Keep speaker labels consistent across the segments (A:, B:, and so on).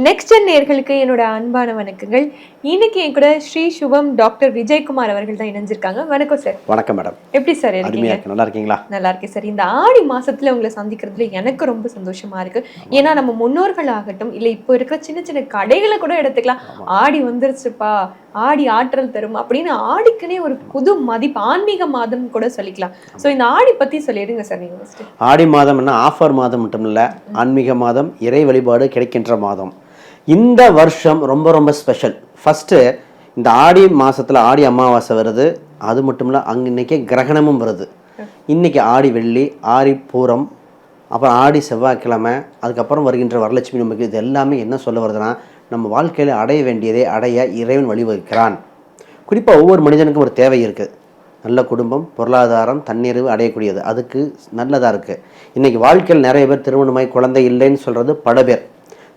A: Next gen நேயர்களுக்கு என்னோட அன்பான வணக்கங்கள். இன்னைக்கு என் கூட ஸ்ரீ சுபம் டாக்டர் விஜயகுமார் அவர்கள் தான் இணைஞ்சிருக்காங்க. வணக்கம் சார்.
B: வணக்கம் மேடம்.
A: எப்படி சார்
B: அருமையா
A: இருக்கீங்க?
B: இருக்கு. நல்லா இருக்கீங்களா?
A: நல்லா இருக்கேன் சார். இந்த ஆடி மாசத்துல உங்களை சந்திக்கிறதுல எனக்கு ரொம்ப சந்தோஷமா இருக்கு. ஏன்னா நம்ம முன்னோர்கள் ஆகட்டும், இல்ல இப்போ இருக்கிற சின்ன சின்ன கடைகளை கூட எடுத்துக்கலாம். ஆடி வந்துருச்சுப்பா, ஆடி ஆற்றல் தரும் அப்படின்னு ஆடிக்குனே ஒரு புது மதிப்பு, ஆன்மீக மாதம் கூட சொல்லிக்கலாம். ஸோ இந்த ஆடி பத்தி சொல்லிடுங்க சார் நீங்க ஃபர்ஸ்ட்.
B: ஆடி மாதம்னா ஆஃபர் மாதம் மட்டும் இல்லை, ஆன்மீக மாதம், இறை வழிபாடு கிடைக்கின்ற மாதம். இந்த வருஷம் ரொம்ப ரொம்ப ஸ்பெஷல். ஃபஸ்ட்டு இந்த ஆடி மாதத்தில் ஆடி அமாவாசை வருது. அது மட்டும் இல்லை, அங்கே இன்றைக்கி கிரகணமும் வருது. இன்றைக்கி ஆடி வெள்ளி, ஆடி பூரம், அப்புறம் ஆடி செவ்வாய்க்கிழமை, அதுக்கப்புறம் வருகின்ற வரலட்சுமி நோம்பு. இது எல்லாமே என்ன சொல்ல வருதுன்னா, நம்ம வாழ்க்கையில் அடைய வேண்டியதை அடைய இறைவன் வழிவகுக்கிறான். குறிப்பாக ஒவ்வொரு மனிதனுக்கும் ஒரு தேவை இருக்குது. நல்ல குடும்பம், பொருளாதாரம், தன்னிறைவு அடையக்கூடியது. அதுக்கு நல்லதாக இருக்குது. இன்றைக்கி வாழ்க்கையில் நிறைய பேர் திருமணமாய் குழந்தை இல்லைன்னு சொல்கிறது பல பேர்.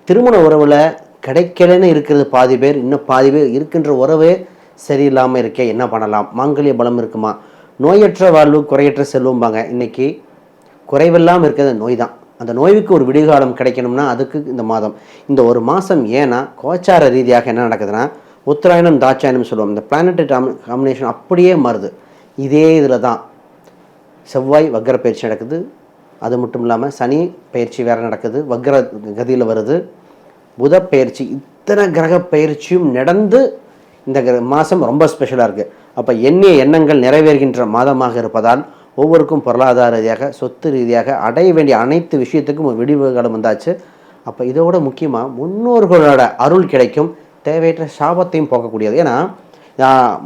B: திருமண உறவில் கிடைக்கலன்னு இருக்கிறது பாதி பேர். இன்னும் பாதி பேர் இருக்கின்ற உறவே சரியில்லாமல் இருக்கே, என்ன பண்ணலாம்? மாங்கல்ய பலம் இருக்குமா? நோயற்ற வாழ்வு குறையற்ற செல்வம்பாங்க. இன்றைக்கி குறைவெல்லாம் இருக்கிறது நோய் தான். அந்த நோய்க்கு ஒரு விடுகாலம் கிடைக்கணும்னா அதுக்கு இந்த மாதம், இந்த ஒரு மாதம். ஏன்னா கோச்சார ரீதியாக என்ன நடக்குதுன்னா, உத்தராயணம் தாட்சாயணம் சொல்லுவோம். இந்த பிளானட்டரி காம்பினேஷன் அப்படியே மாறுது. இதே இதில் தான் செவ்வாய் வக்ர பயிற்சி நடக்குது. அது மட்டும் இல்லாமல் சனி பயிற்சி வேறு நடக்குது, வக்ர கதியில் வருது. புத பயிற்சி, இத்தனை கிரக பயிற்சியும் நடந்து இந்த மாதம் ரொம்ப ஸ்பெஷலாக இருக்குது. அப்போ எண்ணிய எண்ணங்கள் நிறைவேறுகின்ற மாதமாக இருப்பதால் ஒவ்வொருக்கும் பொருளாதார ரீதியாக, சொத்து ரீதியாக அடைய வேண்டிய அனைத்து விஷயத்துக்கும் ஒரு விடிவு காலம் வந்தாச்சு. அப்போ இதோட முக்கியமாக முன்னோர்களோட அருள் கிடைக்கும். தேவையற்ற சாபத்தையும் போக்கக்கூடியது. ஏன்னா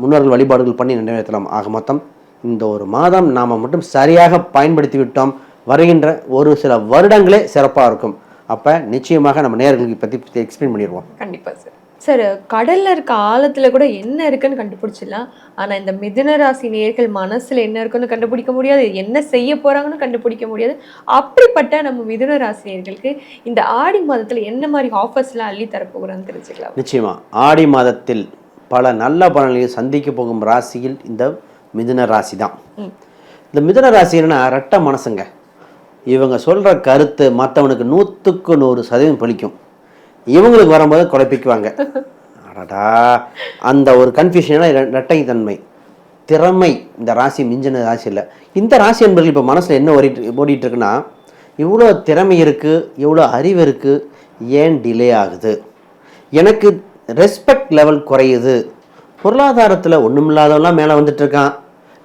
B: முன்னோர்கள் வழிபாடுகள் பண்ணி நிறைவேற்றலாம். ஆக மொத்தம் இந்த ஒரு மாதம் நாம் மட்டும் சரியாக பயன்படுத்தி விட்டோம், வருகின்ற ஒரு சில வருடங்களே சிறப்பாக இருக்கும். அப்போ நிச்சயமாக நம்ம நேயர்களுக்கு பற்றி எக்ஸ்பிளைன் பண்ணிடுவோம்.
A: கண்டிப்பாக சார். சார், கடல்ல இருக்க ஆழத்துல கூட என்ன இருக்குன்னு கண்டுபிடிச்சிடலாம். ஆனா இந்த மிதுன ராசி நேயர்கள் மனசுல என்ன இருக்குன்னு கண்டுபிடிக்க முடியாது, என்ன செய்ய போறாங்கன்னு கண்டுபிடிக்க முடியாது. அப்படிப்பட்ட நம்ம மிதுன ராசி நேயர்களுக்கு இந்த ஆடி மாதத்துல என்ன மாதிரி ஆஃபர்ஸ்லாம் அள்ளி தரப்போகிறான்னு தெரிஞ்சுக்கலாம்.
B: நிச்சயமா ஆடி மாதத்தில் பல நல்ல பலன்களை சந்திக்க போகும் ராசியில் இந்த மிதுன ராசி தான். இந்த மிதுன ராசி என்னன்னா ரெட்ட மனசுங்க. இவங்க சொல்கிற கருத்து மற்றவனுக்கு 100க்கு 100% பலிக்கும். இவங்களுக்கு வரும்போது குழப்பிக்குவாங்க. அடடா, அந்த ஒரு கன்ஃபியூஷனாக இரட்டை தன்மை திறமை இந்த ராசி மிஞ்சின ராசி இல்லை. இந்த ராசி என்பது இப்போ மனசில் என்ன ஓடிட்டு இருக்குன்னா, இவ்வளோ திறமை இருக்குது, இவ்வளோ அறிவு இருக்குது, ஏன் டிலே ஆகுது? எனக்கு ரெஸ்பெக்ட் லெவல் குறையுது. பொருளாதாரத்தில் ஒன்றும் இல்லாதவெல்லாம் மேலே வந்துட்டு இருக்கான்.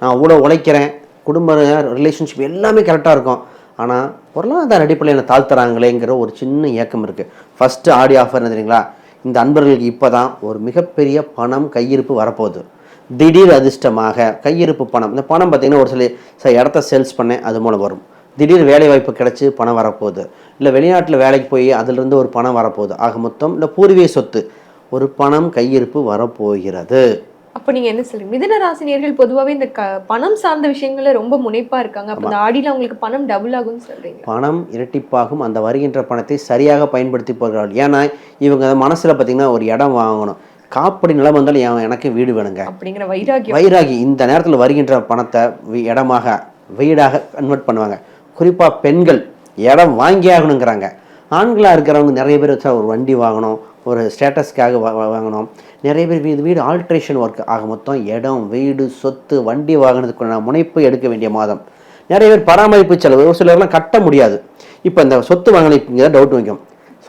B: நான் அவ்வளோ உழைக்கிறேன், குடும்ப ரிலேஷன்ஷிப் எல்லாமே கரெக்டாக இருக்கும். ஆனால் பொருளாதார அடிப்படையில் என்ன தாழ்த்துறாங்களேங்கிற ஒரு சின்ன ஏக்கம் இருக்குது. ஃபஸ்ட்டு ஆடி ஆஃபர் என்ன தெரியுங்களா? இந்த அன்பர்களுக்கு இப்போ தான் ஒரு மிகப்பெரிய பணம் கையிருப்பு வரப்போகுது. திடீர் அதிர்ஷ்டமாக கையிருப்பு பணம். இந்த பணம் பார்த்திங்கன்னா ஒரு சில இடத்த சேல்ஸ் பண்ணேன், அது மூலம் வரும். திடீர் வேலை வாய்ப்பு கிடச்சி பணம் வரப்போகுது. இல்லை வெளிநாட்டில் வேலைக்கு போய் அதிலிருந்து ஒரு பணம் வரப்போகுது. ஆக மொத்தம் இல்லை பூர்வீக சொத்து ஒரு பணம் கையிருப்பு வரப்போகிறது.
A: அப்போ நீங்க என்ன சொல்றீங்க? மிதுன ராசினியர்கள் பொதுவாகவே இந்த பணம் சார்ந்த விஷயங்கள்ல ரொம்ப முனைப்பா இருக்காங்க. அப்போ இந்த ஆடியில் அவங்களுக்கு பணம் டபுள் ஆகும்னு சொல்றீங்க?
B: பணம் இரட்டிப்பாகும். அந்த வருகின்ற பணத்தை சரியாக பயன்படுத்தி போகிறார்கள். ஏன்னா இவங்க மனசுல பார்த்தீங்கன்னா ஒரு இடம் வாங்கணும், காப்படி நிலம் வந்தாலும் எனக்கு வீடு வேணுங்க
A: அப்படிங்கிற வைராகி
B: வைராகி இந்த நேரத்தில் வருகின்ற பணத்தை இடமாக வீடாக கன்வெர்ட் பண்ணுவாங்க. குறிப்பாக பெண்கள் இடம் வாங்கி ஆகணுங்கிறாங்க. ஆண்களாக இருக்கிறவங்க நிறைய பேர் வச்சா ஒரு வண்டி வாங்கணும், ஒரு ஸ்டேட்டஸ்க்காக வாங்கணும். நிறைய பேர் வீடு ஆல்ட்ரேஷன் ஒர்க். ஆக மொத்தம் இடம், வீடு, சொத்து, வண்டி வாங்கினதுக்குள்ள முனைப்பு எடுக்க வேண்டிய மாதம். நிறைய பேர் பராமரிப்பு செலவு, ஒரு சிலர்லாம் கட்ட முடியாது. இப்போ இந்த சொத்து வாங்கினீங்க டவுட் வைக்கும்.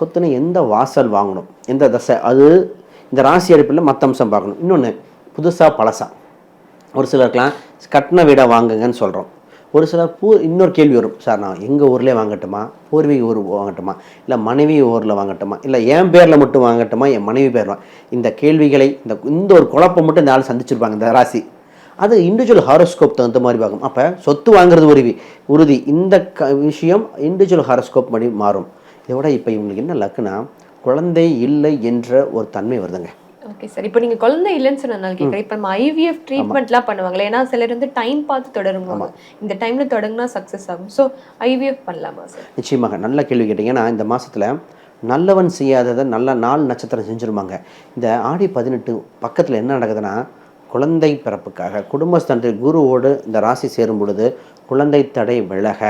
B: சொத்துன்னு எந்த வாசல் வாங்கணும், எந்த தசை, அது இந்த ராசி அடிப்பில் மற்ற அம்சம் பார்க்கணும். இன்னொன்று புதுசாக பழசா. ஒரு சிலருக்கெலாம் கட்டின வீடை வாங்குங்கன்னு சொல்கிறோம். ஒரு சிலர் இன்னொரு கேள்வி வரும், சார் நான் எங்கள் ஊர்லேயே வாங்கட்டுமா, பூர்வீக ஊர் வாங்கட்டுமா, இல்லை மனைவி ஊரில் வாங்கட்டுமா, இல்லை என் பேரில் மட்டும் வாங்கட்டுமா, என் மனைவி பேர். இந்த கேள்விகளை இந்த ஒரு குழப்பம் மட்டும் இந்த ஆள் சந்திச்சிருப்பாங்க இந்த ராசி. அது இண்டிவிஜுவல் ஹாரோஸ்கோப் தகுந்த மாதிரி பார்க்கும். அப்போ சொத்து வாங்குறது உறுதி. இந்த விஷயம் இண்டிவிஜுவல் ஹாரோஸ்கோப் படி மாறும். இதோட இப்போ இவங்களுக்கு என்ன லக்குனா, குழந்தை இல்லை என்ற ஒரு தன்மை வருதுங்க.
A: Okay sir. இப்போ நீங்கள் குழந்தை இல்லைன்னு சொன்னதுனால கேட்குறேன். இப்போ நம்ம ஐவிஎஃப் ட்ரீட்மெண்ட்லாம் பண்ணுவாங்களே, ஏன்னா சிலர் டைம் பார்த்து தொடருவாங்க, இந்த டைமில் தொடங்கினா சக்ஸஸ் ஆகும். ஸோ ஐவிஎஃப் பண்ணலாமா சார்?
B: நிச்சயமாக நல்ல கேள்வி கேட்டிங்கன்னா, இந்த மாதத்தில் நல்லவன் செய்யாததை நல்ல நாள் நட்சத்திரம் செஞ்சுருவாங்க. இந்த ஆடி 18 பக்கத்தில் என்ன நடக்குதுன்னா, குழந்தை பிறப்புக்காக குடும்பஸ்தானத்தில் குருவோடு இந்த ராசி சேரும் பொழுது குழந்தை தடை விலக,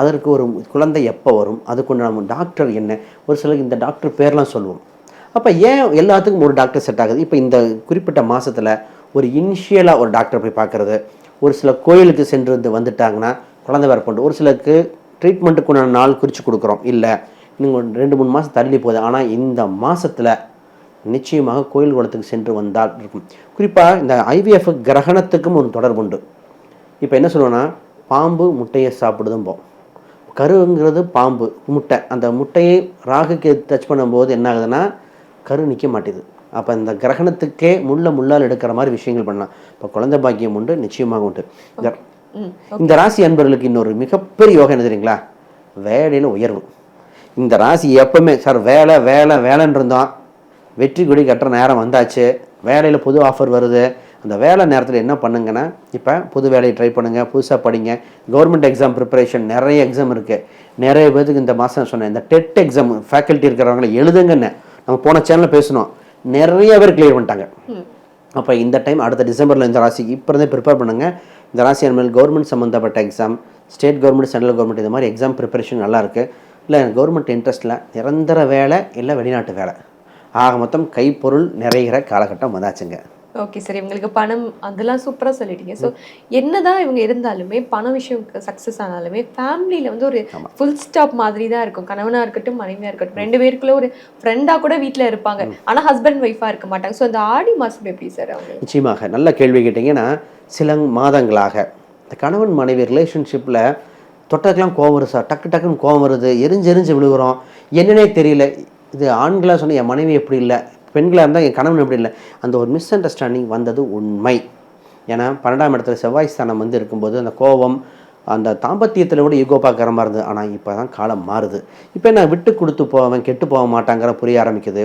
B: அதற்கு ஒரு குழந்தை எப்போ வரும், அதுக்கு நம்ம டாக்டர் என்ன, ஒரு சிலருக்கு இந்த டாக்டர் பேர்லாம் சொல்லுவோம். அப்போ ஏன் எல்லாத்துக்கும் ஒரு டாக்டர் செட் ஆகுது? இப்போ இந்த குறிப்பிட்ட மாதத்தில் ஒரு இனிஷியலாக ஒரு டாக்டர் போய் பார்க்குறது, ஒரு சில கோயிலுக்கு சென்று வந்துட்டாங்கன்னா குழந்தை வேறு பண்ணுறது, ஒரு சிலருக்கு ட்ரீட்மெண்ட்டுக்கு நாள் குறித்து கொடுக்குறோம், இல்லை இன்னும் 2-3 மாதம் தள்ளி போகுது. ஆனால் இந்த மாதத்தில் நிச்சயமாக கோயில் குளத்துக்கு சென்று வந்தால் இருக்கும். குறிப்பாக இந்த ஐவிஎஃப் கிரகணத்துக்கும் ஒரு தொடர்பு உண்டு. இப்போ என்ன சொல்லுவோன்னா, பாம்பு முட்டையை சாப்பிடுதும் போம். கருங்கிறது பாம்பு முட்டை, அந்த முட்டையை ராகுக்கு டச் பண்ணும்போது என்ன ஆகுதுன்னா கரு நிற்க மாட்டேது. அப்போ இந்த கிரகணத்துக்கே முள்ளால் எடுக்கிற மாதிரி விஷயங்கள் பண்ணலாம். இப்போ குழந்தை பாக்கியம் உண்டு, நிச்சயமாக உண்டு. இந்த ராசி அன்பர்களுக்கு இன்னொரு மிகப்பெரிய யோகம் என்ன தெரியுங்களா? வேலையில் உயர்வு. இந்த ராசி எப்பவுமே சார் வேலை வேலை வேலைன்னு இருந்தோம், வெற்றி கொடி கட்டுற நேரம் வந்தாச்சு, வேலையில் புது ஆஃபர் வருது. அந்த வேலை நேரத்தில் என்ன பண்ணுங்கன்னா, இப்போ புது வேலையை ட்ரை பண்ணுங்கள், புதுசாக படிங்க. கவர்மெண்ட் எக்ஸாம் ப்ரிப்பரேஷன் நிறைய எக்ஸாம் இருக்குது. நிறைய பேருக்கு இந்த மாதம் சொன்னேன், இந்த டெட் எக்ஸாம் ஃபேக்கல்ட்டி இருக்கிறவங்களை எழுதுங்கன்னு நம்ம போன சேனலில் பேசணும். நிறைய பேர் கிளியர் பண்ணிட்டாங்க. அப்போ இந்த டைம் அடுத்த டிசம்பரில் இந்த ராசிக்கு இப்போ இருந்தே ப்ரிப்பேர் பண்ணுங்கள். இந்த ராசி அன்பர்கள் கவர்மெண்ட் சம்மந்தப்பட்ட exam, state government, central government, இது மாதிரி எக்ஸாம் ப்ரிப்பரேஷன் நல்லாயிருக்கு. இல்லை கவர்மெண்ட் இன்ட்ரெஸ்ட்டில் நிரந்தர வேலை, இல்லை வெளிநாட்டு வேலை, ஆக மொத்தம் கைப்பொருள் நிறைகிற காலகட்டம் வந்தாச்சுங்க.
A: ஓகே சார், இவங்களுக்கு பணம் அதெல்லாம் சூப்பராக சொல்லிட்டீங்க. ஸோ என்னதான் இவங்க இருந்தாலுமே பண விஷயம் சக்ஸஸ் ஆனாலுமே ஃபேமிலியில் வந்து ஒரு ஃபுல் ஸ்டாப் மாதிரி தான் இருக்கும். கணவனாக இருக்கட்டும், மனைவியாக இருக்கட்டும், 2 பேருக்குள்ள ஒரு ஃப்ரெண்டாக கூட வீட்டில் இருப்பாங்க, ஆனால் ஹஸ்பண்ட் ஒய்ஃபாக இருக்க மாட்டாங்க. ஸோ அந்த ஆடி மாதம் எப்படி சார் அவங்க?
B: நிச்சயமாக நல்ல கேள்வி கேட்டிங்கன்னா, சில மாதங்களாக இந்த கணவன் மனைவி ரிலேஷன்ஷிப்பில் தொட்டதுக்கெல்லாம் கோவம் வருது சார், டக்கு டக்குன்னு கோவம் வருது, எரிஞ்சு விழுகிறோம், என்னன்னே தெரியல. இது ஆண்களாக சொன்னால் என் மனைவி எப்படி இல்லை, பெண்களாக இருந்தால் என் கணவன் எப்படி இல்லை, அந்த ஒரு மிஸ் அண்டர்ஸ்டாண்டிங் வந்தது உண்மை. ஏன்னா 12ஆம் இடத்துல செவ்வாய் ஸ்தானம் வந்து இருக்கும்போது அந்த கோபம், அந்த தாம்பத்தியத்தில் கூட ஈகோ பார்க்குற மாதிரி இருந்தது. ஆனால் இப்போ தான் காலம் மாறுது. இப்போ நான் விட்டு கொடுத்து போவேன், கெட்டு போக மாட்டாங்கிற புரிய ஆரம்பிக்குது.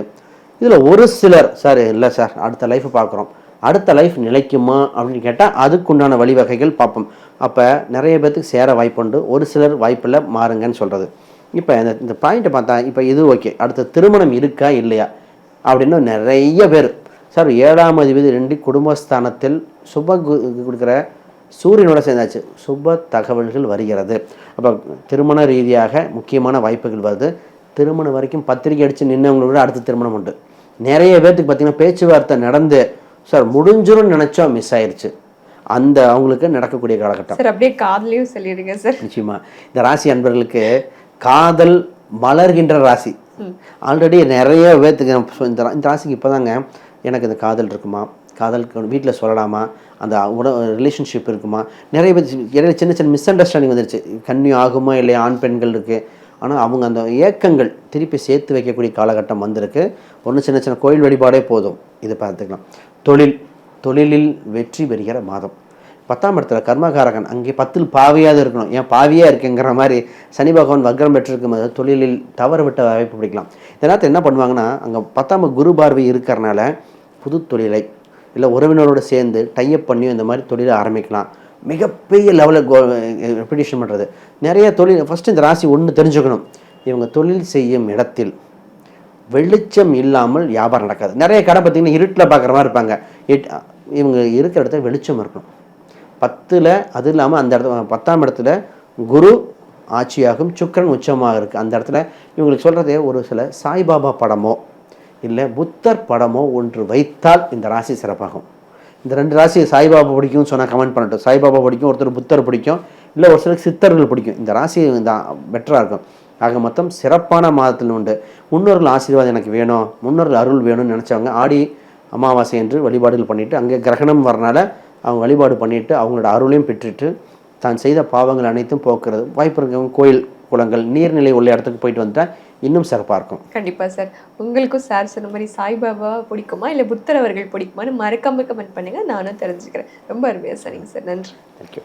B: இதில் ஒரு சிலர் சார் இல்லை சார் அடுத்த லைஃப் பார்க்குறோம், அடுத்த லைஃப் நிலைக்குமா அப்படின்னு கேட்டால் அதுக்குண்டான வழிவகைகள் பார்ப்போம். அப்போ நிறைய பேர்த்துக்கு சேர வாய்ப்புண்டு, ஒரு சிலர் வாய்ப்பில் மாறுங்கன்னு சொல்கிறது. இப்போ இந்த பாயிண்ட்டை பார்த்தா இப்போ இது ஓகே, அடுத்த திருமணம் இருக்கா இல்லையா அப்படின்னு நிறைய பேர் சார் 7ஆம் அதிபதி 2 குடும்பஸ்தானத்தில் சுப கொடுக்குற சூரியனோட சேர்ந்தாச்சு, சுப தகவல்கள் வருகிறது. அப்போ திருமண ரீதியாக முக்கியமான வாய்ப்புகள் வருது. திருமணம் வரைக்கும் பத்திரிக்கை அடித்து நின்றவங்களோட அடுத்த திருமணம் உண்டு. நிறைய பேர்த்துக்கு பார்த்திங்கன்னா பேச்சுவார்த்தை நடந்து சார் முடிஞ்சிரும்னு நினச்சோம், மிஸ் ஆயிடுச்சு. அந்த அவங்களுக்கு நடக்கக்கூடிய காலகட்டம்.
A: சார் அப்படியே காதலையும் சொல்லிடுங்க சார்.
B: நிச்சயமா இந்த ராசி அன்பர்களுக்கு காதல் மலர்கின்ற ராசி. ஆல்ரெடி நிறைய பேர்த்துக்கு இந்த ராசிக்கு இப்போ தாங்க எனக்கு இந்த காதல் இருக்குமா, காதலுக்கு வீட்டில் சொல்லலாமா, அந்த ரிலேஷன்ஷிப் இருக்குமா, நிறைய பேர் இடையில சின்ன சின்ன மிஸ் அண்டர்ஸ்டாண்டிங் வந்துருச்சு. கன்னியூ ஆகுமா இல்லையா, ஆண் பெண்கள் இருக்குது. ஆனால் அவங்க அந்த ஏக்கங்கள் திருப்பி சேர்த்து வைக்கக்கூடிய காலகட்டம் வந்திருக்கு. ஒன்று சின்ன சின்ன கோயில் வழிபாடே போதும், இது பார்த்துக்கலாம். தொழிலில் வெற்றி பெறுகிற மாதம். 10ஆம் இடத்துல கர்மகாரகன், அங்கே 10ல் பாவியாக இருக்கணும், ஏன் பாவியாக இருக்குங்கிற மாதிரி சனி பகவான் வக்ரம் பெற்றிருக்கும் போது தொழிலில் தவறு விட்ட வாய்ப்பு பிடிக்கலாம். இதனால் என்ன பண்ணுவாங்கன்னா, அங்கே 10ஆம் குரு பார்வை இருக்கிறனால புது தொழிலை இல்லை உறவினரோடு சேர்ந்து டைப் பண்ணி இந்த மாதிரி தொழிலை ஆரம்பிக்கலாம். மிகப்பெரிய லெவலில் ரெப்பிடேஷன் பண்ணுறது நிறைய தொழில். ஃபஸ்ட்டு இந்த ராசி ஒன்று தெரிஞ்சுக்கணும், இவங்க தொழில் செய்யும் இடத்தில் வெளிச்சம் இல்லாமல் வியாபாரம் நடக்காது. நிறைய கடை பார்த்திங்கன்னா இருட்டில் பார்க்குற மாதிரி இருப்பாங்க. இவங்க இருக்கிற இடத்துல வெளிச்சம் இருக்கணும். 10ல் அது இல்லாமல் அந்த இடத்துல 10ஆம் இடத்துல குரு ஆட்சியாகும், சுக்கிரன் உச்சமாக இருக்குது. அந்த இடத்துல இவங்களுக்கு சொல்கிறதே ஒரு சில சாய்பாபா படமோ இல்லை புத்தர் படமோ ஒன்று வைத்தால் இந்த ராசி சிறப்பாகும். இந்த 2 ராசி சாய்பாபா பிடிக்கும்னு சொன்னால் கமெண்ட் பண்ணட்டும். சாய்பாபா பிடிக்கும், ஒருத்தர் புத்தர் பிடிக்கும், இல்லை ஒரு சிலருக்கு சித்தர்கள் பிடிக்கும். இந்த ராசி இந்த பெட்டராக இருக்கும். ஆக மொத்தம் சிறப்பான மாதத்தில் உண்டு. முன்னோர்கள் ஆசீர்வாதம் எனக்கு வேணும், முன்னோர்கள் அருள் வேணும்னு நினச்சவங்க ஆடி அமாவாசை என்று வழிபாடுகள் பண்ணிவிட்டு, அங்கே கிரகணம் வரனால அவங்க வழிபாடு பண்ணிவிட்டு அவங்களோட அருளையும் பெற்றுட்டு தான் செய்த பாவங்கள் அனைத்தும் போக்குறது வாய்ப்பு இருக்கவங்க கோயில் குளங்கள் நீர்நிலை உள்ள இடத்துக்கு போயிட்டு வந்துட்டா இன்னும் சிறப்பாக இருக்கும்.
A: கண்டிப்பாக சார். உங்களுக்கும் சார் சொன்ன மாதிரி சாய்பாபா பிடிக்குமா இல்லை புத்தர் அவர்கள் பிடிக்குமான்னு மறக்காம கமெண்ட் பண்ணுங்கள், நானும் தெரிஞ்சுக்கிறேன். ரொம்ப அருமையாக சரிங்க சார், நன்றி.
B: தேங்க்யூ.